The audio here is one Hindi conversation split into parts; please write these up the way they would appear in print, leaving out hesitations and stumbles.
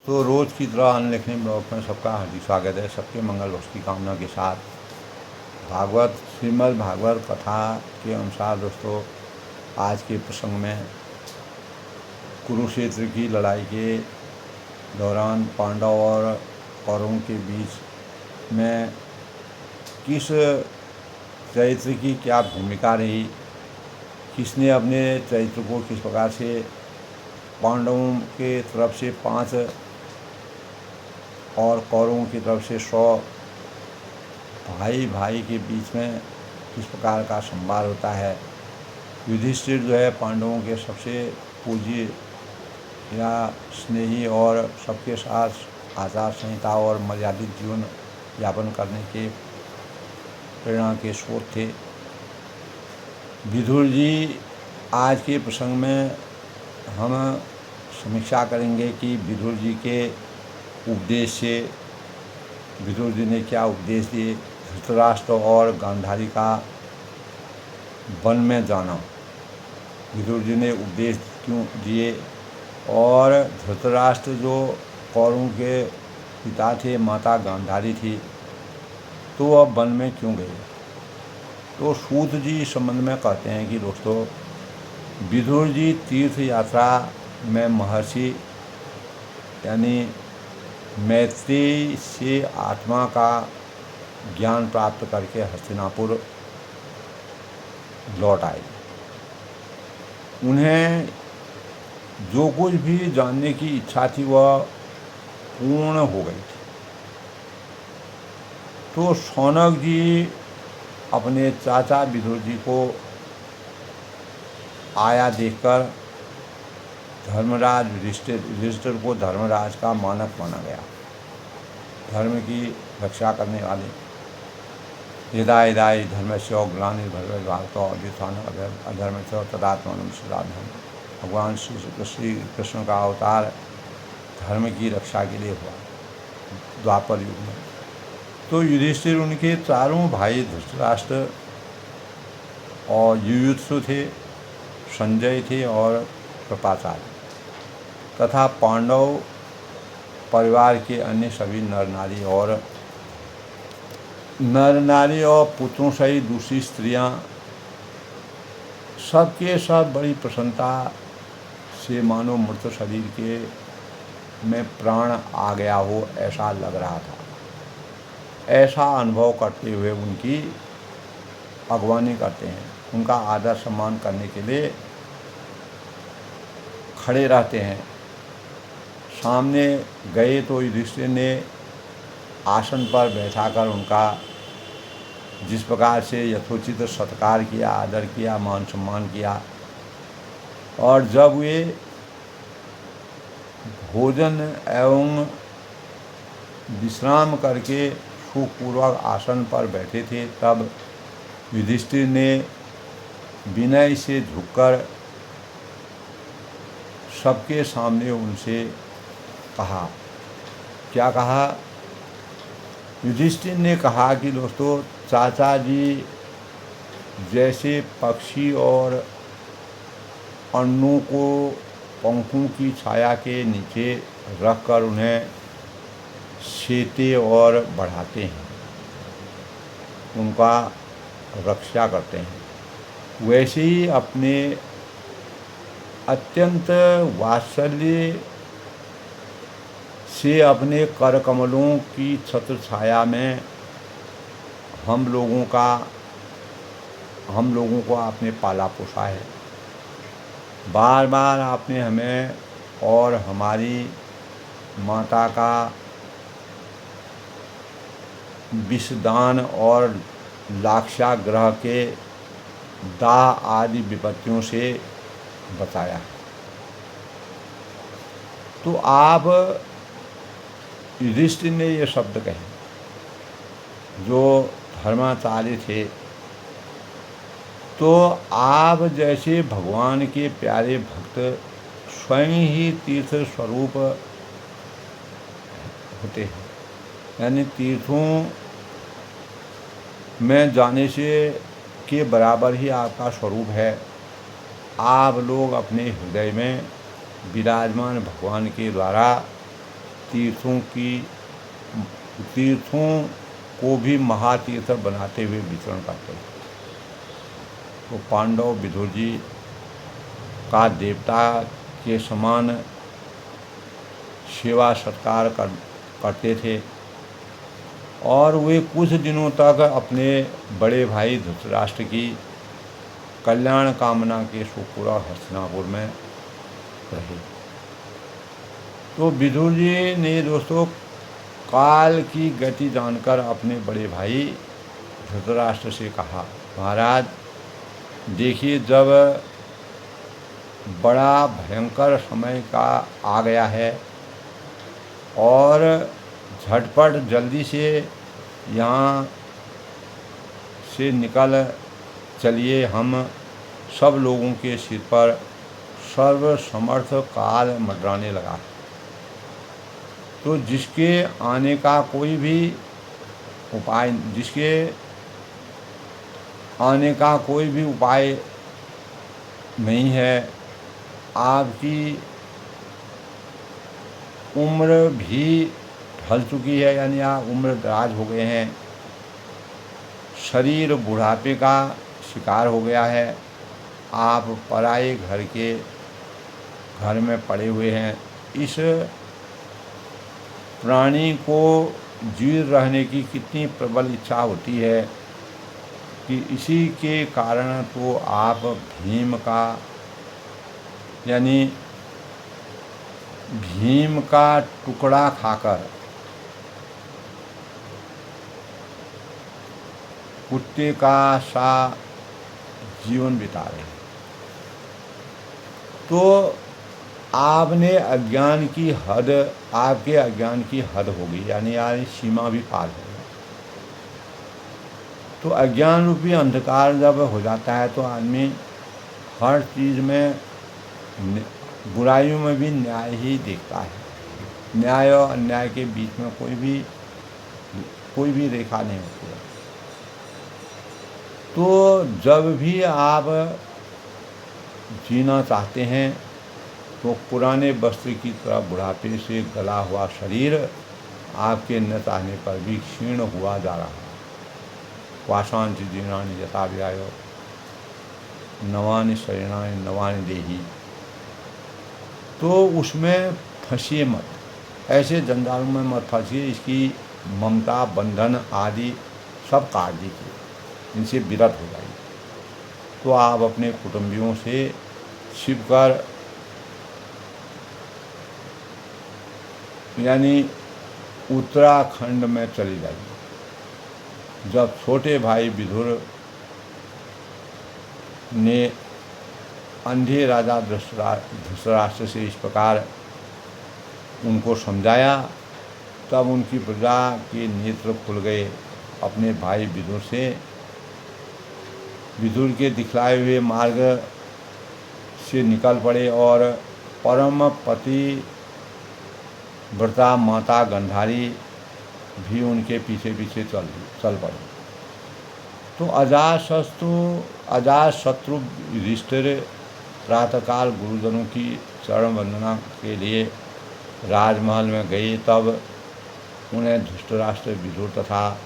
तो रोज़ की तरह अनलिखने ब्लॉग में सबका हार्दिक स्वागत है। सबके मंगल वश की कामना के साथ भागवत श्रीमद् भागवत कथा के अनुसार दोस्तों, आज के प्रसंग में कुरुक्षेत्र की लड़ाई के दौरान पांडव और कौरवों के बीच में किस चरित्र की क्या भूमिका रही, किसने अपने चरित्र को किस प्रकार से पांडवों के तरफ से 5 और कौरवों की तरफ से 100 भाई भाई के बीच में किस प्रकार का संवाद होता है। युधिष्ठिर जो है पांडवों के सबसे पूज्य या स्नेही और सबके साथ आचार संहिता और मर्यादित जीवन यापन करने के प्रेरणा के स्रोत थे। विदुर जी, आज के प्रसंग में हम समीक्षा करेंगे कि विदुर जी के उपदेश से विदुर जी ने क्या उपदेश दिए। धृतराष्ट्र और गांधारी का वन में जाना, विदुर जी ने उपदेश क्यों दिए, और धृतराष्ट्र जो कौरवों के पिता थे, माता गांधारी थी, तो अब वन में क्यों गए। तो सूत जी इस संबंध में कहते हैं कि दोस्तों, विदुर जी तीर्थ यात्रा में महर्षि यानी मैत्री से आत्मा का ज्ञान प्राप्त करके हस्तिनापुर लौट आए। उन्हें जो कुछ भी जानने की इच्छा थी वह पूर्ण हो गई थी। तो शौनक जी अपने चाचा विदुर जी को आया देखकर धर्मराज युधिष्ठिर को धर्मराज का मानक माना गया, धर्म की रक्षा करने वाले। हृदय हृदय धर्मस्य ग्लानिर्भवतो अधर्मस्य तदात्मानं सदात्मानं। भगवान श्री कृष्ण का अवतार धर्म की रक्षा के लिए हुआ द्वापर युग में। तो युधिष्ठिर उनके चारों भाई धृतराष्ट्र और युयुत्सु थे, संजय थे और कृपाचार्य तथा पांडव परिवार के अन्य सभी नर नारी और पुत्रों सहित दूसरी स्त्रियां सबके सब बड़ी प्रसन्नता से मानो मृत शरीर के में प्राण आ गया हो ऐसा लग रहा था। ऐसा अनुभव करते हुए उनकी अगवानी करते हैं, उनका आदर सम्मान करने के लिए खड़े रहते हैं। सामने गए तो युधिष्ठिर ने आसन पर बैठाकर उनका जिस प्रकार से यथोचित सत्कार किया, आदर किया, मान सम्मान किया। और जब वे भोजन एवं विश्राम करके सुखपूर्वक आसन पर बैठे थे, तब युधिष्ठिर ने विनय से झुककर सबके सामने उनसे कहा। क्या कहा? युधिष्ठिर ने कहा कि दोस्तों, चाचा जी जैसे पक्षी और अन्नों को पंखों की छाया के नीचे रखकर उन्हें सेते और बढ़ाते हैं, उनका रक्षा करते हैं, वैसे ही अपने अत्यंत वात्सल्य से अपने कर कमलों की छत्र छाया में हम लोगों को आपने पाला पोसा है। बार बार आपने हमें और हमारी माता का विषदान और लाक्षाग्रह के दाह आदि विपत्तियों से बचाया। तो आप युधिष्ठिर ने ये शब्द कहे, जो धर्माचार्य थे, तो आप जैसे भगवान के प्यारे भक्त स्वयं ही तीर्थ स्वरूप होते हैं, यानी तीर्थों में जाने से के बराबर ही आपका स्वरूप है। आप लोग अपने हृदय में विराजमान भगवान के द्वारा तीर्थों को भी महातीर्थ बनाते हुए विचरण करते हैं। तो पांडव विदुर जी का देवता के समान सेवा सत्कार करते थे और वे कुछ दिनों तक अपने बड़े भाई धृतराष्ट्र की कल्याण कामना के सुपुर और हस्तिनापुर में रहे। तो विदुर जी ने दोस्तों काल की गति जानकर अपने बड़े भाई धृतराष्ट्र से कहा, महाराज देखिए, जब बड़ा भयंकर समय का आ गया है और झटपट जल्दी से यहाँ से निकल चलिए। हम सब लोगों के सिर पर सर्वसमर्थ काल मंडराने लगा। तो जिसके आने का कोई भी उपाय नहीं है। आपकी उम्र भी ढल चुकी है, यानी आप उम्र दराज हो गए हैं, शरीर बुढ़ापे का शिकार हो गया है, आप पराए घर में पड़े हुए हैं। इस प्राणी को जीवित रहने की कितनी प्रबल इच्छा होती है कि इसी के कारण तो आप भीम का टुकड़ा खाकर कुत्ते का सा जीवन बिता रहे हैं। तो आपके अज्ञान की हद हो गई, यानी सीमा भी पार हो गई। तो अज्ञान रूपी अंधकार जब हो जाता है तो आदमी हर चीज़ में, बुराइयों में भी न्याय ही देखता है। न्याय और अन्याय के बीच में कोई भी रेखा नहीं होती है। तो जब भी आप जीना चाहते हैं तो पुराने वस्त्र की तरह बुढ़ापे से गला हुआ शरीर आपके न चाहने पर भी क्षीण हुआ जा रहा है। वासांसि जीर्णानि यथा व्यायो नवानि शरीराणि नवानि देहि। तो उसमें फंसिए मत, ऐसे जंजालों में मत फंसिए। इसकी ममता, बंधन आदि सब काट दीजिए, इनसे विरत हो जाइए। तो आप अपने कुटुंबियों से छिपकर, यानी उत्तराखंड में चली जाइए। जब छोटे भाई विदुर ने अंधे राजा धृतराष्ट्र से इस प्रकार उनको समझाया, तब उनकी प्रजा के नेत्र खुल गए। अपने भाई विदुर के दिखलाए हुए मार्ग से निकल पड़े और परम पति व्रता माता गांधारी भी उनके पीछे पीछे चल पड़े। तो अजातशत्रु युधिष्ठिर प्रातःकाल गुरुजनों की चरण वंदना के लिए राजमहल में गए। तब उन्हें धृतराष्ट्र, विदुर तथा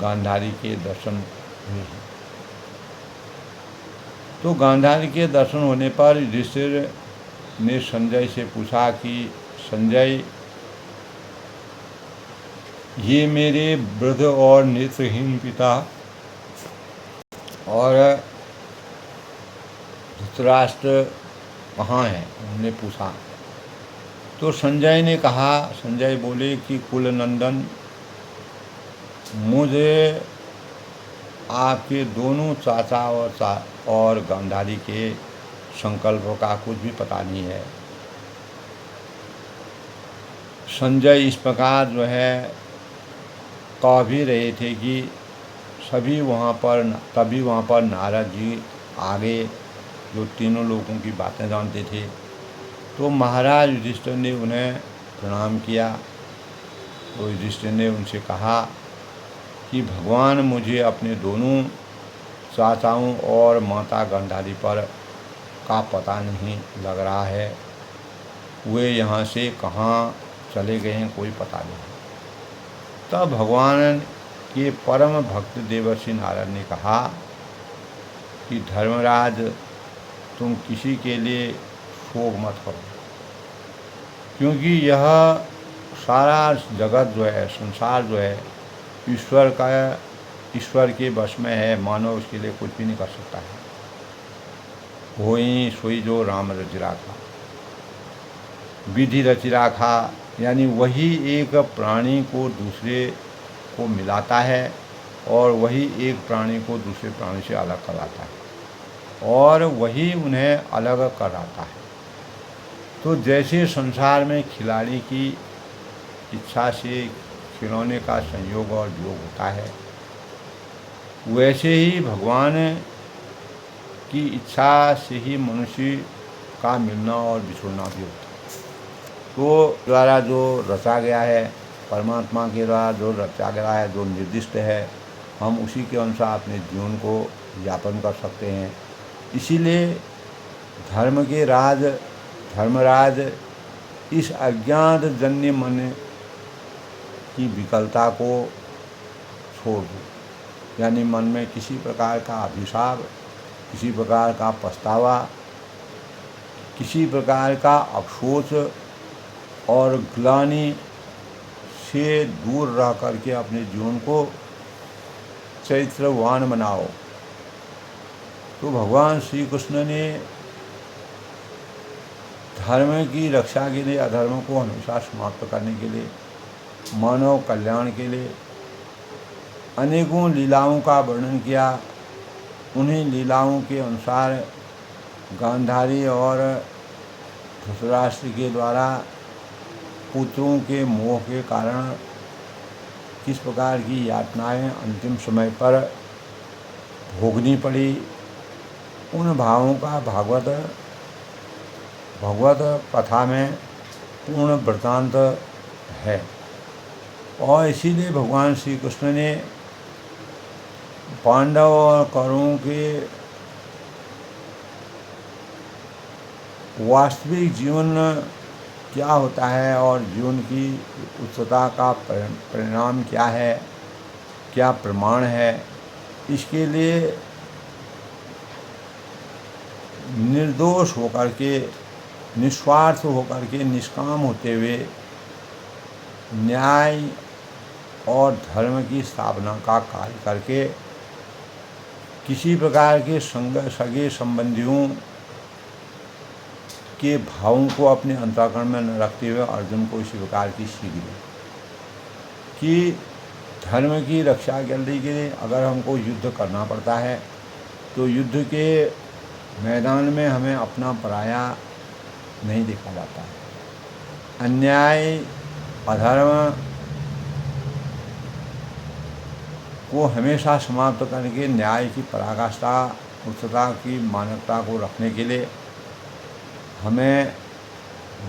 गांधारी के दर्शन हुए। तो गांधारी के दर्शन होने पर युधिष्ठिर ने संजय से पूछा कि संजय, ये मेरे वृद्ध और नेत्रहीन पिता और धृतराष्ट्र कहाँ हैं? उन्होंने पूछा। तो संजय बोले कि कुल नंदन, मुझे आपके दोनों चाचा और गांधारी के संकल्पों का कुछ भी पता नहीं है। संजय इस प्रकार जो है कह भी रहे थे कि तभी वहाँ पर नारद जी आ गए, जो तीनों लोगों की बातें जानते थे। तो महाराज युधिष्ठिर ने उन्हें प्रणाम किया। तो युधिष्ठिर ने उनसे कहा कि भगवान, मुझे अपने दोनों चाचाओं और माता गांधारी पर का पता नहीं लग रहा है। वे यहाँ से कहाँ चले गए हैं कोई पता नहीं। तब भगवान के परम भक्त देवर्षि नारद ने कहा कि धर्मराज, तुम किसी के लिए शोक मत करो, क्योंकि यह सारा जगत जो है, संसार जो है, ईश्वर के वश में है। मानव उसके लिए कुछ भी नहीं कर सकता है। होई सोई जो राम रचि राखा, विधि रचि राखा, यानी वही एक प्राणी को दूसरे को मिलाता है और वही एक प्राणी को दूसरे प्राणी से अलग कराता है और वही उन्हें अलग कराता है। तो जैसे संसार में खिलाड़ी की इच्छा से खिलौने का संयोग और वियोग होता है, वैसे ही भगवान की इच्छा से ही मनुष्य का मिलना और बिछुड़ना भी होता है। तो द्वारा जो रचा गया है, परमात्मा के द्वारा जो रचा गया है, जो निर्दिष्ट है, हम उसी के अनुसार अपने जीवन को यापन कर सकते हैं। इसीलिए धर्मराज इस अज्ञात जन्य मन की विकलता को छोड़ दो, यानी मन में किसी प्रकार का अभिशाप, किसी प्रकार का पछतावा, किसी प्रकार का अफसोस और ग्लानि से दूर रह करके अपने जीवन को चैत्रवान बनाओ। तो भगवान श्री कृष्ण ने धर्म की रक्षा के लिए, अधर्म को हमेशा समाप्त करने के लिए, मानव कल्याण के लिए अनेकों लीलाओं का वर्णन किया। उन्हीं लीलाओं के अनुसार गांधारी और धृतराष्ट्र के द्वारा पुत्रों के मोह के कारण किस प्रकार की यातनाएं अंतिम समय पर भोगनी पड़ी, उन भावों का भगवत कथा में पूर्ण वृत्तांत है। और इसीलिए भगवान श्री कृष्ण ने पांडव और कौरवों के वास्तविक जीवन क्या होता है और जीवन की उच्चता का परिणाम क्या है, क्या प्रमाण है, इसके लिए निर्दोष होकर के, निस्वार्थ होकर के, निष्काम होते हुए न्याय और धर्म की स्थापना का कार्य करके किसी प्रकार के सगे संबंधियों के भावों को अपने अंतःकरण में न रखते हुए अर्जुन को इसी प्रकार की सीख दी कि धर्म की रक्षा करने के लिए अगर हमको युद्ध करना पड़ता है तो युद्ध के मैदान में हमें अपना पराया नहीं देखा जाता है। अन्याय, अधर्म को हमेशा समाप्त करके न्याय की पराकाष्ठा, उच्चता की मानवता को रखने के लिए हमें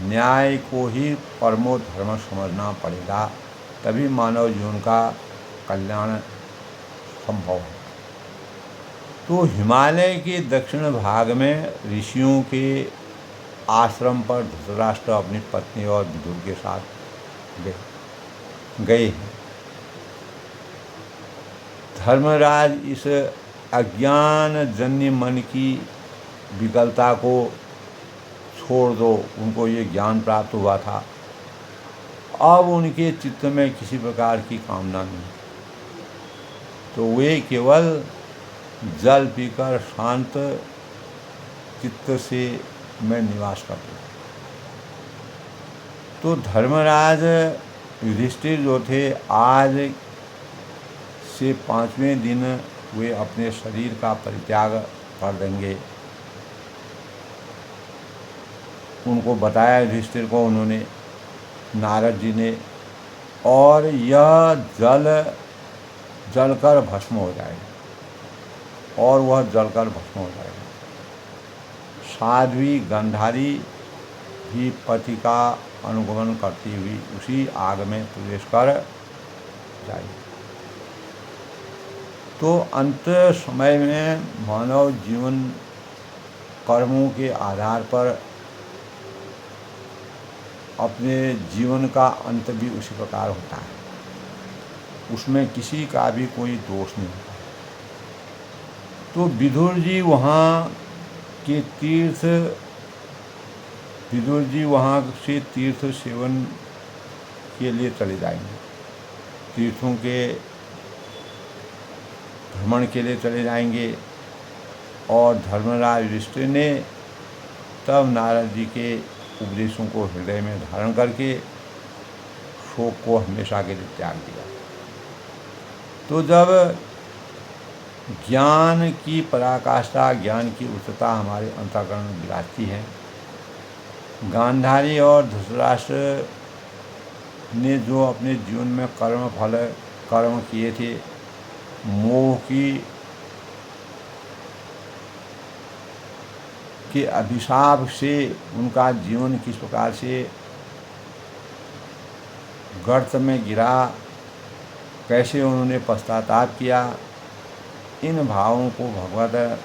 न्याय को ही परमो धर्म समझना पड़ेगा, तभी मानव जीवन का कल्याण संभव है। तो हिमालय के दक्षिण भाग में ऋषियों के आश्रम पर धृतराष्ट्र अपनी पत्नी और विदुर के साथ गए हैं। धर्मराज इस अज्ञान जन्य मन की विकलता को छोड़ दो, उनको ये ज्ञान प्राप्त हुआ था, अब उनके चित्त में किसी प्रकार की कामना नहीं, तो वे केवल जल पीकर शांत चित्त से में निवास करते। तो धर्मराज युधिष्ठिर जो थे, आज से 5वें दिन वे अपने शरीर का परित्याग कर देंगे। उनको बताया युधिष्ठिर को उन्होंने, नारद जी ने, और यह जलकर भस्म हो जाएगा और वह जलकर भस्म हो जाएगा। साध्वी गांधारी भी पति का अनुगमन करती हुई उसी आग में प्रवेश कर जाएगी। तो अंत समय में मानव जीवन कर्मों के आधार पर अपने जीवन का अंत भी उसी प्रकार होता है, उसमें किसी का भी कोई दोष नहीं होता। तो विदुर जी वहाँ के विदुर जी वहाँ से तीर्थ सेवन के लिए चले जाएंगे, तीर्थों के भ्रमण के लिए चले जाएंगे। और धर्मराज युधिष्ठिर ने तब नारद जी के उपदेशों को हृदय में धारण करके शोक को हमेशा के लिए त्याग दिया। तो जब ज्ञान की पराकाष्ठा, ज्ञान की उच्चता हमारे अंतःकरण में विराजती है, गांधारी और धृतराष्ट्र ने जो अपने जीवन में कर्म किए थे, मोह के अभिशाप से उनका जीवन किस प्रकार से गर्त में गिरा, कैसे उन्होंने पश्चाताप किया, इन भावों को भगवत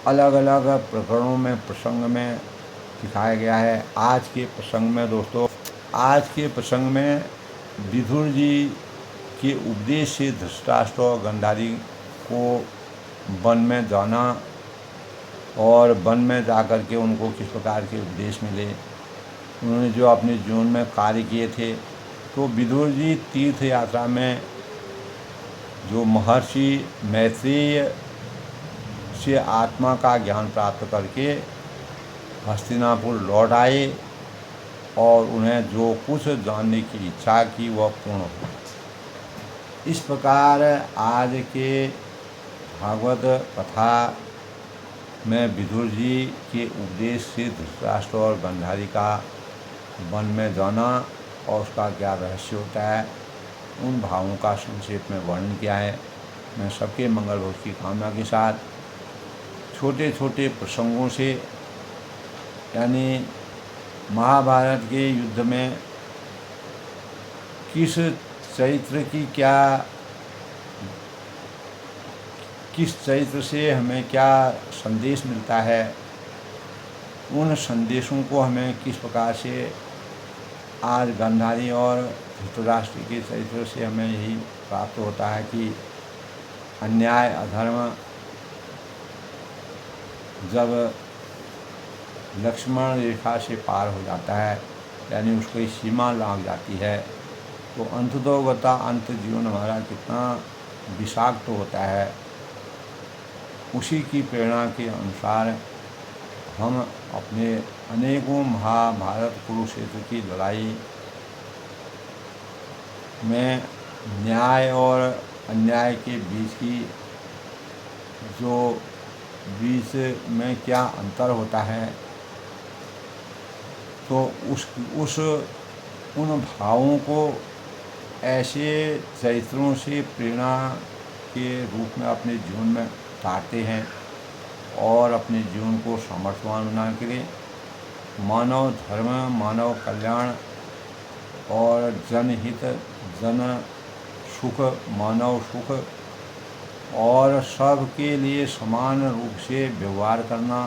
अलग अलग प्रकरणों में, प्रसंग में दिखाया गया है। आज के प्रसंग में दोस्तों, आज के प्रसंग में विदुर जी के उपदेश से धृतराष्ट्र और गांधारी को वन में जाना और वन में जाकर के उनको किस प्रकार के उपदेश मिले, उन्होंने जो अपने जीवन में कार्य किए थे। तो विदुर जी तीर्थ यात्रा में जो महर्षि मैत्रेय से आत्मा का ज्ञान प्राप्त करके हस्तिनापुर लौट आए और उन्हें जो कुछ जानने की इच्छा की वह पूर्ण हुई। इस प्रकार आज के भागवत कथा में विदुर जी के उपदेश से धृतराष्ट्र और गांधारी का वन में जाना और उसका क्या रहस्य होता है, उन भावों का संक्षेप में वर्णन किया है। मैं सबके मंगल भोज की कामना के साथ छोटे छोटे प्रसंगों से, यानी महाभारत के युद्ध में किस चरित्र की किस चरित्र से हमें क्या संदेश मिलता है, उन संदेशों को हमें किस प्रकार से आज गांधारी और धृतराष्ट्र के चरित्र से हमें यही प्राप्त होता है कि अन्याय अधर्म जब लक्ष्मण रेखा से पार हो जाता है, यानी उसकी सीमा लांघ जाती है, तो अंततोगता अंत जीवन हमारा कितना विषाक्त होता है। उसी की प्रेरणा के अनुसार हम अपने अनेकों महाभारत कुरुक्षेत्र की लड़ाई में न्याय और अन्याय के बीच में क्या अंतर होता है, तो उन भावों को ऐसे चरित्रों से प्रेरणा के रूप में अपने जीवन में उतारते हैं और अपने जीवन को सामर्थ्यवान बनाने के लिए मानव धर्म, मानव कल्याण और जनहित, जन सुख, मानव सुख और सबके लिए समान रूप से व्यवहार करना,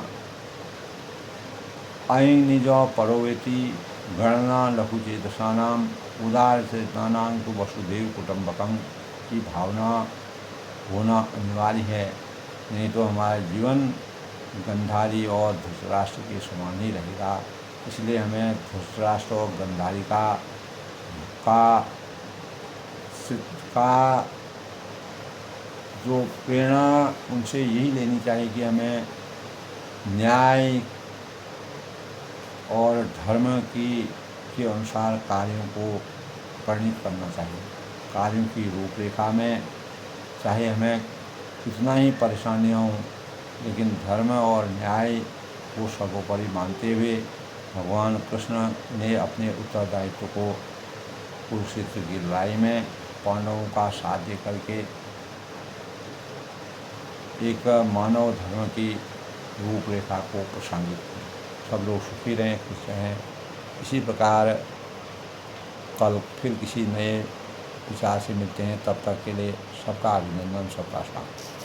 अयि निज परोवेति गणना लघुचेतसानाम उदार चेतनानां तो वसुधैव कुटुम्बकम की भावना होना अनिवार्य है। नहीं तो हमारा जीवन गांधारी और धृतराष्ट्र के समान ही रहेगा। इसलिए हमें धृतराष्ट्र और गांधारी का जो प्रेरणा उनसे यही लेनी चाहिए कि हमें न्याय और धर्म के अनुसार कार्यों को परिणित करना चाहिए। कार्यों की रूपरेखा में चाहे हमें कितना ही परेशानियाँ हों, लेकिन धर्म और न्याय को सर्वोपरि मानते हुए भगवान कृष्ण ने अपने उत्तरदायित्व को कुरुक्षेत्र की लड़ाई में पांडवों का साथ दे करके एक मानव धर्म की रूपरेखा को प्रसांगित किया। सब लोग सुखी रहें, खुश रहें। इसी प्रकार कल फिर किसी नए विचार से मिलते हैं। तब तक के लिए सबका अभिनंदन, सबका स्वागत।